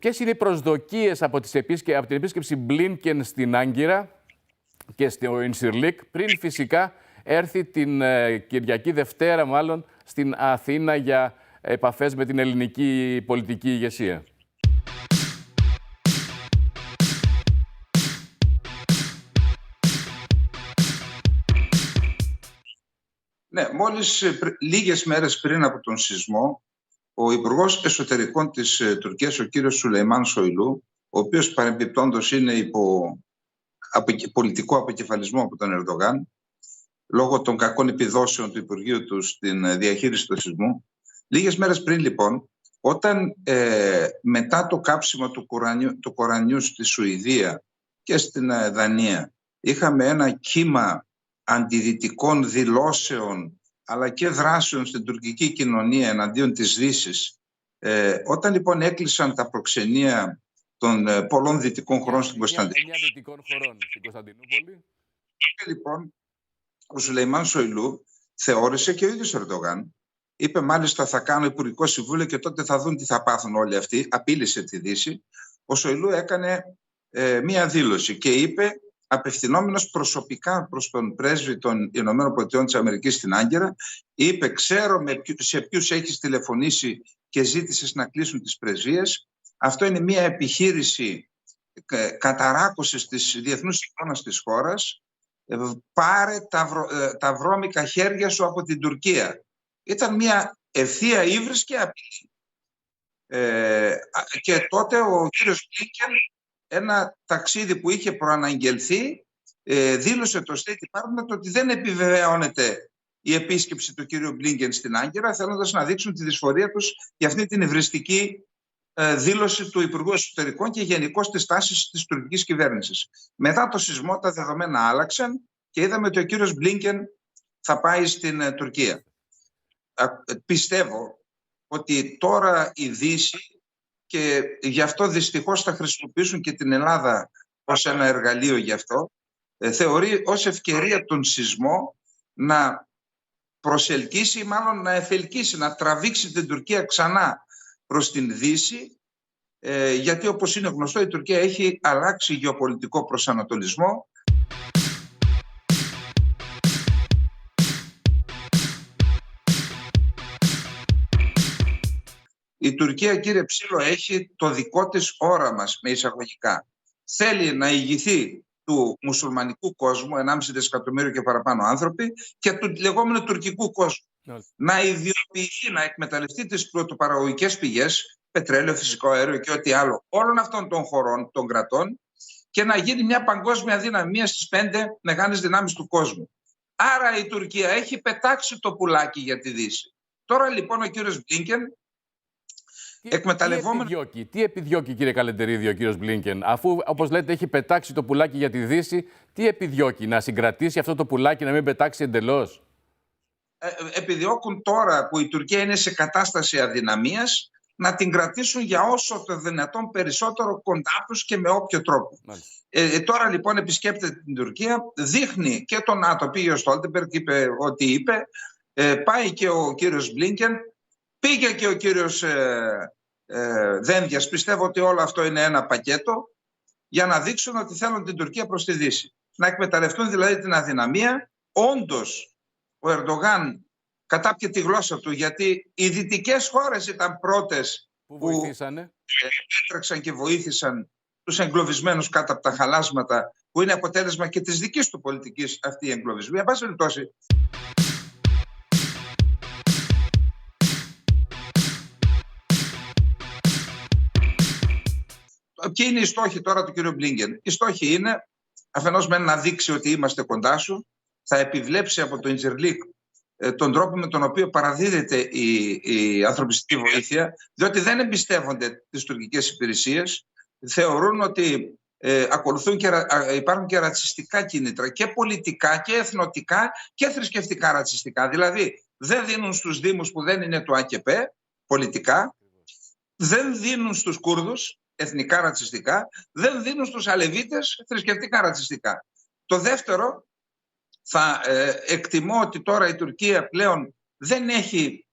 Ποιες είναι οι προσδοκίες από την επίσκεψη Μπλίνκεν στην Άγκυρα και στο Ινσιρλίκ, πριν φυσικά έρθει την Κυριακή Δευτέρα μάλλον στην Αθήνα για επαφές με την ελληνική πολιτική ηγεσία? Ναι, μόλις λίγες μέρες πριν από τον σεισμό, ο Υπουργός Εσωτερικών της Τουρκίας, ο κύριος Σουλεϊμάν Σοϊλού, ο οποίος παρεμπιπτόντως είναι υπό πολιτικό αποκεφαλισμό από τον Ερντογάν, λόγω των κακών επιδόσεων του Υπουργείου του στην διαχείριση του σεισμού, λίγες μέρες πριν λοιπόν, όταν μετά το κάψιμο του Κορανιού στη Σουηδία και στην Δανία, είχαμε ένα κύμα αντιδυτικών δηλώσεων αλλά και δράσεων στην τουρκική κοινωνία εναντίον της Δύσης. Όταν λοιπόν έκλεισαν τα προξενία των πολλών δυτικών χωρών στην Κωνσταντινούπολη, λοιπόν, ο Σουλεϊμάν Σοϊλού θεώρησε, και ο ίδιος Ερντογάν είπε μάλιστα θα κάνω Υπουργικό Συμβούλιο και τότε θα δουν τι θα πάθουν όλοι αυτοί, απείλησε τη Δύση. Ο Σοϊλού έκανε μία δήλωση και είπε, απευθυνόμενος προσωπικά προς τον πρέσβη των ΗΠΑ στην Άγκυρα, είπε ξέρω σε ποιους έχεις τηλεφωνήσει και ζήτησες να κλείσουν τις πρεσβείες. Αυτό είναι μια επιχείρηση καταράκωσης της διεθνούς εικόνας της χώρας. Πάρε τα βρώμικα χέρια σου από την Τουρκία. Ήταν μια ευθεία ύβρις και απειλή. Και τότε ο κύριος Μπλίνκεν, ένα ταξίδι που είχε προαναγγελθεί, δήλωσε το State Department ότι δεν επιβεβαιώνεται η επίσκεψη του κύριου Μπλίνκεν στην Άγκυρα, θέλοντας να δείξουν τη δυσφορία τους για αυτή την υβριστική δήλωση του Υπουργού Εσωτερικών και γενικώς της τάσης της τουρκικής κυβέρνησης. Μετά το σεισμό τα δεδομένα άλλαξαν και είδαμε ότι ο κύριος Μπλίνκεν θα πάει στην Τουρκία. Πιστεύω ότι τώρα η Δύση, και γι' αυτό δυστυχώς θα χρησιμοποιήσουν και την Ελλάδα ως ένα εργαλείο γι' αυτό, θεωρεί ως ευκαιρία τον σεισμό να προσελκύσει, μάλλον να εφελκύσει, να τραβήξει την Τουρκία ξανά προς την Δύση, γιατί όπως είναι γνωστό η Τουρκία έχει αλλάξει γεωπολιτικό προσανατολισμό. Η Τουρκία, κύριε Ψήλο, έχει το δικό της όραμα με εισαγωγικά. Θέλει να ηγηθεί του μουσουλμανικού κόσμου, 1,5 δισεκατομμύριο και παραπάνω άνθρωποι, και του λεγόμενου τουρκικού κόσμου. Να ιδιοποιηθεί, να εκμεταλλευτεί τις πρωτοπαραγωγικές πηγές, πετρέλαιο, φυσικό αέριο και ό,τι άλλο, όλων αυτών των χωρών, των κρατών, και να γίνει μια παγκόσμια δύναμη, μία στις 5 μεγάλες δυνάμεις του κόσμου. Άρα η Τουρκία έχει πετάξει το πουλάκι για τη Δύση. Τώρα λοιπόν ο κύριος Μπλίνκεν, Τι επιδιώκει, κύριε Καλεντερίδη, ο κύριος Μπλίνκεν, αφού, όπως λέτε, έχει πετάξει το πουλάκι για τη Δύση, τι επιδιώκει, να συγκρατήσει αυτό το πουλάκι, να μην πετάξει εντελώς? Επιδιώκουν τώρα που η Τουρκία είναι σε κατάσταση αδυναμίας να την κρατήσουν για όσο το δυνατόν περισσότερο κοντά τους και με όποιο τρόπο. Τώρα λοιπόν επισκέπτεται την Τουρκία, δείχνει και το ΝΑΤΟ, πήγε ο Στόλτεμπεργκ, είπε ό,τι είπε, πάει και ο κύριος Μπλίνκεν, πήγε και ο κύριος Δένδιας. Πιστεύω ότι όλο αυτό είναι ένα πακέτο για να δείξουν ότι θέλουν την Τουρκία προς τη Δύση. Να εκμεταλλευτούν δηλαδή την αδυναμία. Όντως ο Ερντογάν κατάπιε τη γλώσσα του, γιατί οι δυτικές χώρες ήταν πρώτες που έτρεξαν και βοήθησαν τους εγκλωβισμένους κάτω από τα χαλάσματα, που είναι αποτέλεσμα και της δικής του πολιτικής αυτή η εγκλωβισμή. Εν πάση περιπτώσει, ποιοι είναι οι στόχοι τώρα του κ. Μπλίνκεν? Οι στόχοι είναι αφενός να δείξει ότι είμαστε κοντά σου, θα επιβλέψει από το Ινσιρλίκ τον τρόπο με τον οποίο παραδίδεται η ανθρωπιστική βοήθεια, διότι δεν εμπιστεύονται τις τουρκικές υπηρεσίες, θεωρούν ότι ακολουθούν και υπάρχουν και ρατσιστικά κίνητρα, και πολιτικά και εθνοτικά και θρησκευτικά ρατσιστικά. Δηλαδή δεν δίνουν στους Δήμους που δεν είναι του ΑΚΠ πολιτικά, δεν δίνουν στους Κούρδους εθνικά ρατσιστικά, δεν δίνουν στους Αλεβίτες θρησκευτικά ρατσιστικά. Το δεύτερο, θα εκτιμώ ότι τώρα η Τουρκία πλέον δεν έχει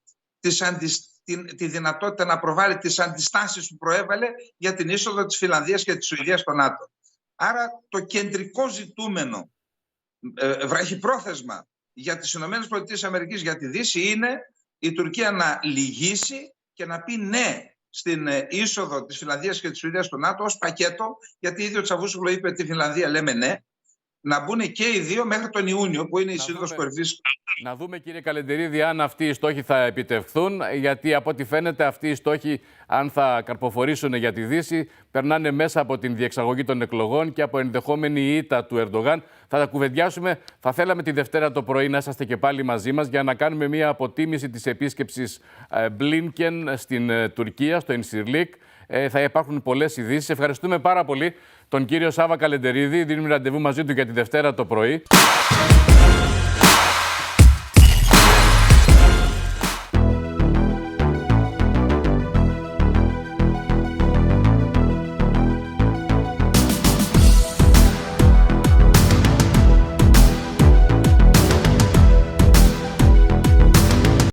τη δυνατότητα να προβάλλει τις αντιστάσεις που προέβαλε για την είσοδο της Φινλανδίας και της Σουηδίας στο ΝΑΤΟ. Άρα το κεντρικό ζητούμενο βραχυπρόθεσμα για τις ΗΠΑ, για τη Δύση, είναι η Τουρκία να λυγίσει και να πει ναι στην είσοδο της Φινλανδίας και της Σουηδίας στο ΝΑΤΟ ως πακέτο, γιατί ήδη ο Τσαβούσογλου είπε ότι τη Φινλανδία λέμε ναι, να μπουν και οι δύο μέχρι τον Ιούνιο, που είναι η Σύνοδος Κορυφής. Να δούμε, κύριε Καλεντερίδη, αν αυτοί οι στόχοι θα επιτευχθούν, γιατί από ό,τι φαίνεται αυτοί οι στόχοι, αν θα καρποφορήσουν για τη Δύση, περνάνε μέσα από την διεξαγωγή των εκλογών και από ενδεχόμενη ήττα του Ερντογάν. Θα τα κουβεντιάσουμε. Θα θέλαμε τη Δευτέρα το πρωί να είσαστε και πάλι μαζί μας για να κάνουμε μια αποτίμηση της επίσκεψης Μπλίνκεν στην Τουρκία, στο Ινσιρλίκ. Θα υπάρχουν πολλές ειδήσεις. Ευχαριστούμε πάρα πολύ τον κύριο Σάβα Καλεντερίδη. Δίνουμε ραντεβού μαζί του για τη Δευτέρα το πρωί.